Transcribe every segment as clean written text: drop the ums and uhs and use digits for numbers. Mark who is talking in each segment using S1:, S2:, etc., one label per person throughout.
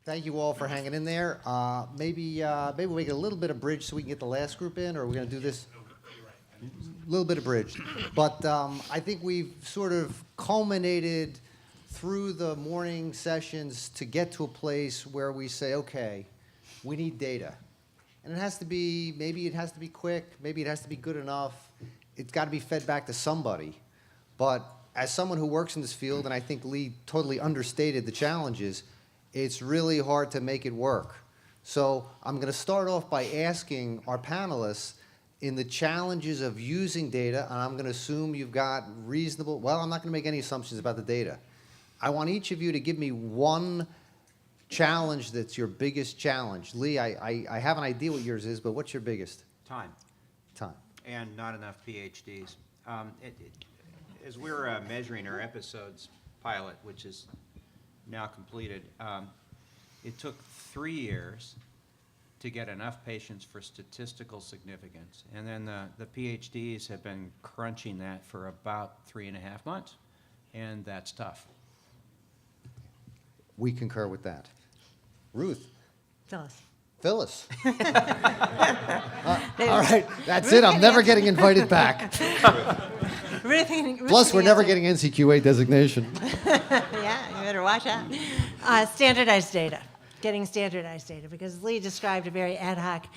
S1: Thank you all for hanging in there. Maybe we'll make it a little bit of bridge so we can get the last group in, or we're going to do this a little bit of bridge. But I think we've sort of culminated through the morning sessions to get to a place where we say, okay, we need data. And it has to be, maybe it has to be quick, maybe it has to be good enough. It's got to be fed back to somebody. But as someone who works in this field, and I think Lee totally understated the challenges, it's really hard to make it work. So I'm going to start off by asking our panelists in the challenges of using data, and I'm going to assume you've got reasonable, well, I'm not going to make any assumptions about the data. I want each of you to give me one challenge that's your biggest challenge. Lee, I have an idea what yours is, but what's your biggest?
S2: Time.
S1: Time.
S2: And not enough PhDs. As we're measuring our episodes pilot, which is now completed, it took 3 years to get enough patients for statistical significance. And then the PhDs have been crunching that for about 3.5 months. And that's tough.
S1: We concur with that. Ruth.
S3: Phyllis.
S1: Phyllis. All right, that's it. I'm never getting invited back. Plus, we're never getting NCQA designation.
S3: Yeah, you better watch out. Standardized data, getting standardized data, because Lee described a very ad hoc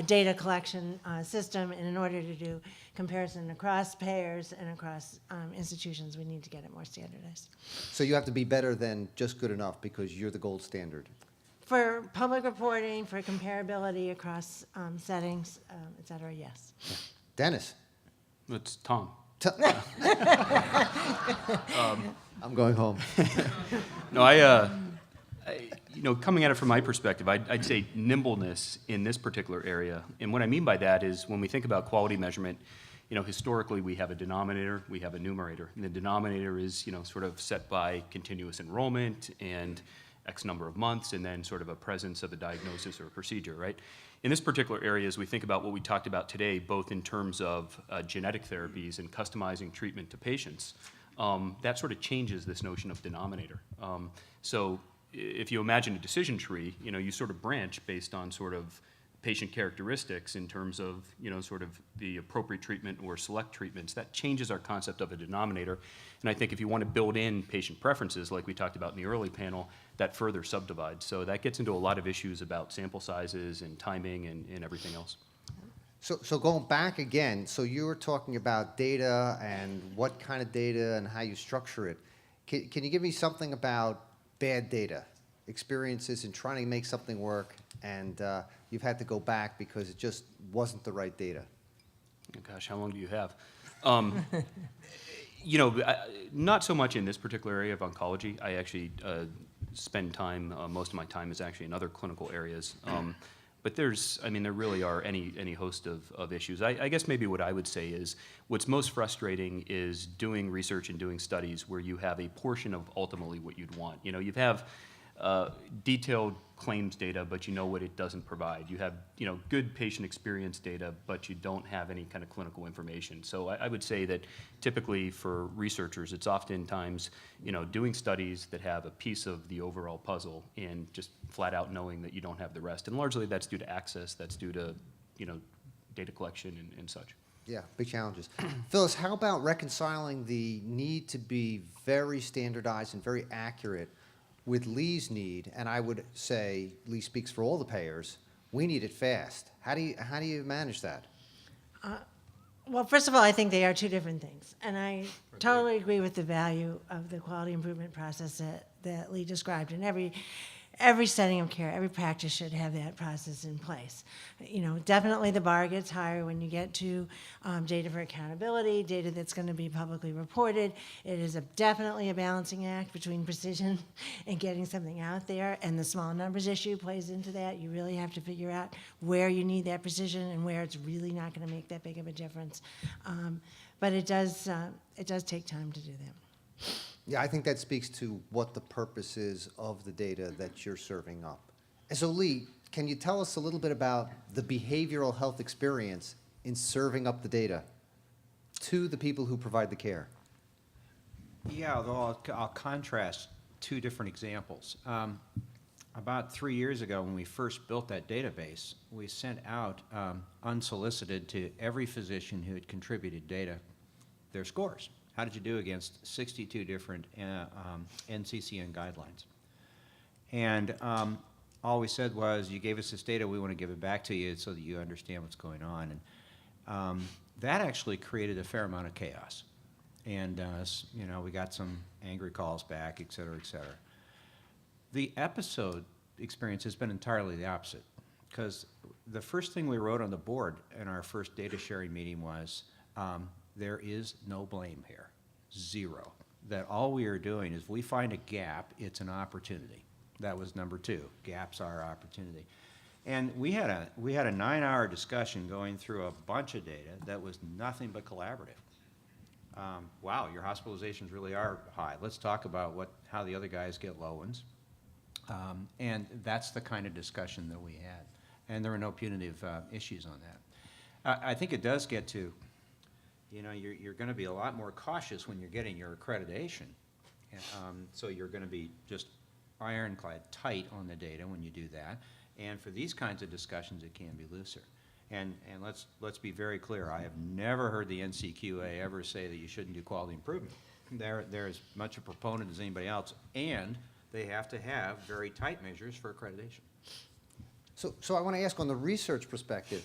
S3: data collection system, and in order to do comparison across payers and across institutions, we need to get it more standardized.
S1: So you have to be better than just good enough because you're the gold standard.
S3: For public reporting, for comparability across settings, et cetera, yes.
S1: Yeah. Dennis.
S4: It's Tom.
S1: I'm going home.
S4: No, coming at it from my perspective, I'd say nimbleness in this particular area. And what I mean by that is when we think about quality measurement, historically we have a denominator, we have a numerator. And the denominator is, sort of set by continuous enrollment and X number of months, and then sort of a presence of a diagnosis or a procedure, right? In this particular area, as we think about what we talked about today, both in terms of genetic therapies and customizing treatment to patients, that sort of changes this notion of denominator. So if you imagine a decision tree, you sort of branch based on sort of patient characteristics in terms of, sort of the appropriate treatment or select treatments. That changes our concept of a denominator. And I think if you want to build in patient preferences, like we talked about in the early panel, that further subdivides. So that gets into a lot of issues about sample sizes and timing and everything else.
S1: So going back again, so you were talking about data and what kind of data and how you structure it. Can you give me something about bad data, experiences in trying to make something work, and you've had to go back because it just wasn't the right data?
S4: Oh gosh, how long do you have? Not so much in this particular area of oncology. I actually spend time, most of my time is actually in other clinical areas. But there really are any host of issues. I guess maybe what I would say is what's most frustrating is doing research and doing studies where you have a portion of ultimately what you'd want. You have detailed claims data, but you know what it doesn't provide. You have good patient experience data, but you don't have any kind of clinical information. So I would say that typically for researchers, it's oftentimes doing studies that have a piece of the overall puzzle and just flat out knowing that you don't have the rest. And largely that's due to access, that's due to data collection and such.
S1: Yeah, big challenges. Phyllis, how about reconciling the need to be very standardized and very accurate with Lee's need? And I would say, Lee speaks for all the payers, we need it fast. How do you manage that?
S3: Well, first of all, I think they are two different things. And I totally agree with the value of the quality improvement process that Lee described. And every setting of care, every practice should have that process in place. Definitely the bar gets higher when you get to data for accountability, data that's going to be publicly reported. It is definitely a balancing act between precision and getting something out there, and the small numbers issue plays into that. You really have to figure out where you need that precision and where it's really not going to make that big of a difference. But it does take time to do that.
S1: Yeah, I think that speaks to what the purpose is of the data that you're serving up. And so, Lee, can you tell us a little bit about the behavioral health experience in serving up the data to the people who provide the care?
S2: Yeah, although I'll contrast two different examples. about 3 years ago, when we first built that database, we sent out unsolicited to every physician who had contributed data their scores. How did you do against 62 different NCCN guidelines? And all we said was, you gave us this data, we want to give it back to you so that you understand what's going on. And that actually created a fair amount of chaos. And we got some angry calls back, et cetera, et cetera. The episode experience has been entirely the opposite, because the first thing we wrote on the board in our first data sharing meeting was, there is no blame here, zero. That all we are doing is, if we find a gap, it's an opportunity. That was number 2, gaps are opportunity. And we had a 9-hour discussion going through a bunch of data that was nothing but collaborative. Wow, your hospitalizations really are high. Let's talk about how the other guys get low ones. And that's the kind of discussion that we had. And there were no punitive issues on that. I think it does get to, you're going to be a lot more cautious when you're getting your accreditation. So you're going to be just ironclad tight on the data when you do that. And for these kinds of discussions, it can be looser. And let's be very clear. I have never heard the NCQA ever say that you shouldn't do quality improvement. They're as much a proponent as anybody else, and they have to have very tight measures for accreditation.
S1: So I want to ask, on the research perspective,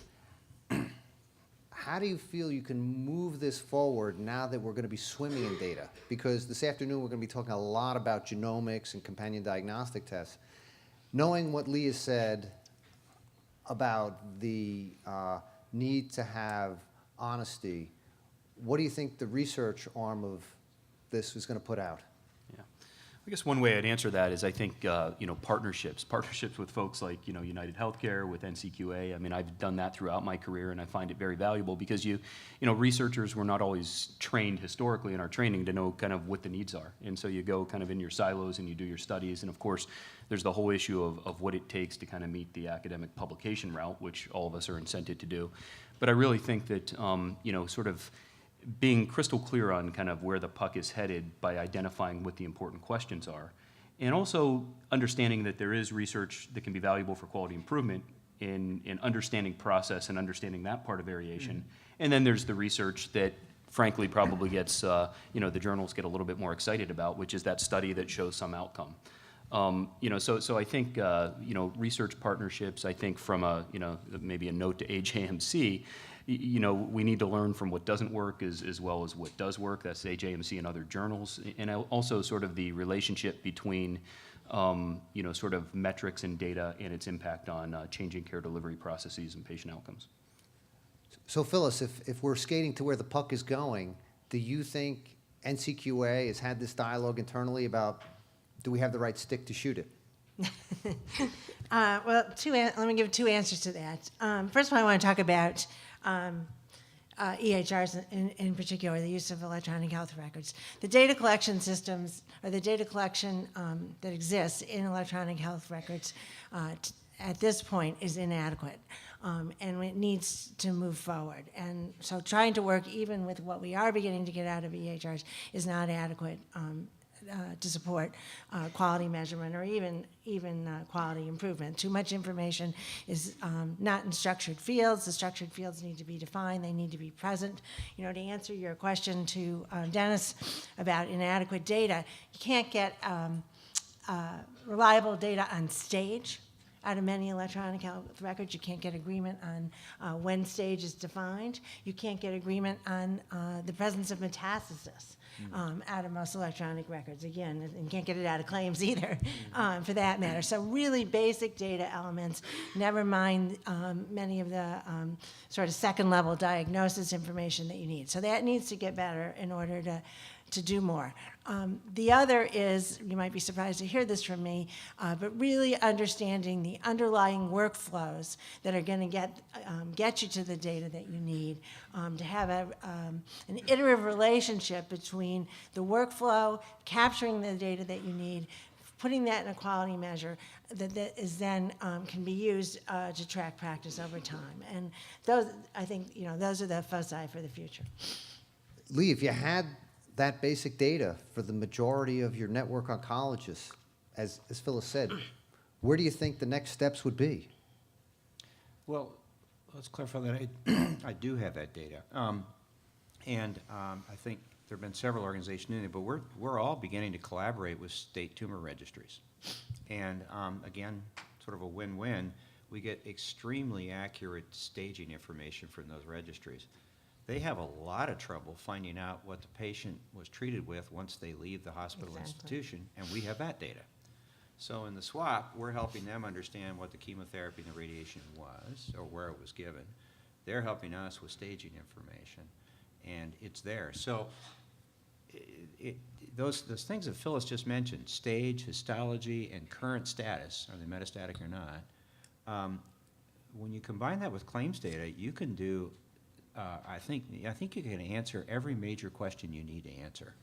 S1: how do you feel you can move this forward now that we're going to be swimming in data? Because this afternoon we're going to be talking a lot about genomics and companion diagnostic tests. Knowing what Lee has said about the need to have honesty, what do you think the research arm of this is going to put out?
S4: Yeah. I guess one way I'd answer that is, I think, partnerships with folks like, United Healthcare, with NCQA. I mean, I've done that throughout my career, and I find it very valuable because researchers were not always trained historically in our training to know kind of what the needs are. And so you go kind of in your silos and you do your studies. And of course, there's the whole issue of what it takes to kind of meet the academic publication route, which all of us are incented to do. But I really think that, sort of being crystal clear on kind of where the puck is headed by identifying what the important questions are, and also understanding that there is research that can be valuable for quality improvement in understanding process and understanding that part of variation. And then there's the research that frankly probably gets, the journals get a little bit more excited about, which is that study that shows some outcome. So I think, research partnerships, I think from maybe a note to AJMC, we need to learn from what doesn't work as well as what does work. That's AJMC and other journals. And also sort of the relationship between, sort of metrics and data and its impact on changing care delivery processes and patient outcomes.
S1: So Phyllis, if we're skating to where the puck is going, do you think NCQA has had this dialogue internally about, do we have the right stick to shoot it?
S3: Well, let me give 2 answers to that. First of all, I want to talk about EHRs in particular, the use of electronic health records. The data collection systems, or the data collection that exists in electronic health records at this point is inadequate, and it needs to move forward. And so trying to work even with what we are beginning to get out of EHRs is not adequate to support quality measurement or even quality improvement. Too much information is not in structured fields. The structured fields need to be defined. They need to be present. To answer your question to Dennis about inadequate data, you can't get reliable data on stage out of many electronic health records. You can't get agreement on when stage is defined. You can't get agreement on the presence of metastasis out of most electronic records. Again, and can't get it out of claims either, for that matter. So really basic data elements, never mind many of the sort of second-level diagnosis information that you need. So that needs to get better in order to do more. The other is, you might be surprised to hear this from me, but really understanding the underlying workflows that are going to get you to the data that you need, to have an iterative relationship between the workflow, capturing the data that you need, putting that in a quality measure that is then can be used to track practice over time. And those, I think, those are the foci for the future.
S1: Lee, if you had that basic data for the majority of your network oncologists, as Phyllis said, where do you think the next steps would be?
S2: Well, let's clarify that. I do have that data. I think there have been several organizations in it, but we're all beginning to collaborate with state tumor registries. And again, sort of a win-win. We get extremely accurate staging information from those registries. They have a lot of trouble finding out what the patient was treated with once they leave the hospital institution, and we have that data. So in the swap, we're helping them understand what the chemotherapy and the radiation was, or where it was given. They're helping us with staging information, and it's there. So those things that Phyllis just mentioned, stage, histology, and current status, are they metastatic or not, when you combine that with claims data, you can do, I think you can answer every major question you need to answer.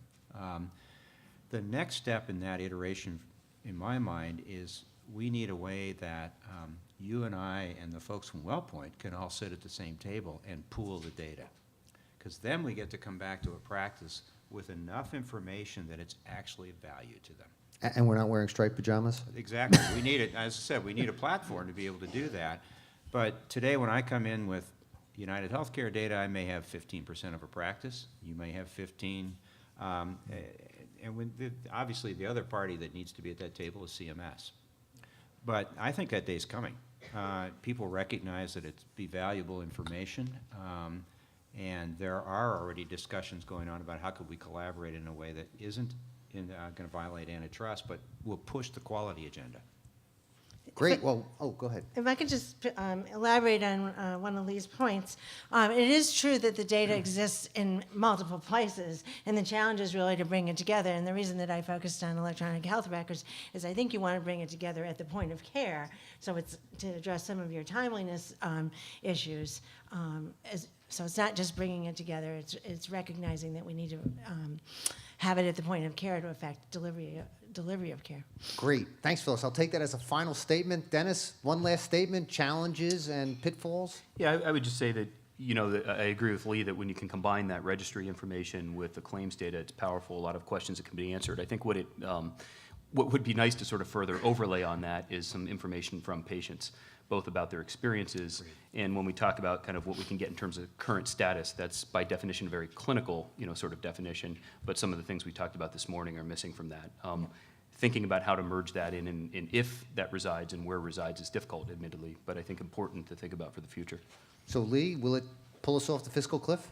S2: The next step in that iteration, in my mind, is we need a way that you and I and the folks from WellPoint can all sit at the same table and pool the data. Because then we get to come back to a practice with enough information that it's actually of value to them.
S1: And we're not wearing striped pajamas?
S2: Exactly. We need it, as I said, we need a platform to be able to do that. But today when I come in with United Healthcare data, I may have 15% of a practice. You may have 15. And when obviously the other party that needs to be at that table is CMS. But I think that day's coming. People recognize that it's be valuable information. And there are already discussions going on about how could we collaborate in a way that isn't going to violate antitrust, but will push the quality agenda.
S1: Great. Well, go ahead.
S3: If I could just elaborate on one of Lee's points, it is true that the data exists in multiple places, and the challenge is really to bring it together. And the reason that I focused on electronic health records is I think you want to bring it together at the point of care, so it's to address some of your timeliness issues. So it's not just bringing it together; it's recognizing that we need to have it at the point of care to affect delivery of care.
S1: Great. Thanks, Phyllis. I'll take that as a final statement. Dennis, one last statement, challenges and pitfalls?
S4: Yeah, I would just say that, I agree with Lee that when you can combine that registry information with the claims data, it's powerful, a lot of questions that can be answered. I think what would be nice to sort of further overlay on that is some information from patients, both about their experiences, and when we talk about kind of what we can get in terms of current status, that's by definition a very clinical, sort of definition, but some of the things we talked about this morning are missing from that. Thinking about how to merge that in and if that resides and where it resides is difficult, admittedly, but I think important to think about for the future.
S1: So, Lee, will it pull us off the fiscal cliff?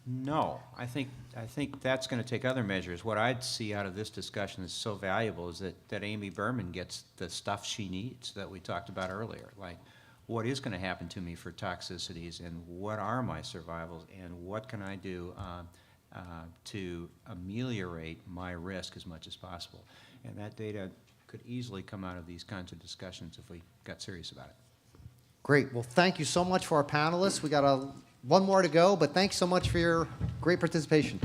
S2: No, I think that's going to take other measures. What I'd see out of this discussion is so valuable is that Amy Berman gets the stuff she needs that we talked about earlier, like what is going to happen to me for toxicities and what are my survivals and what can I do to ameliorate my risk as much as possible. And that data could easily come out of these kinds of discussions if we got serious about it.
S1: Great. Well, thank you so much for our panelists. We got one more to go, but thanks so much for your great participation.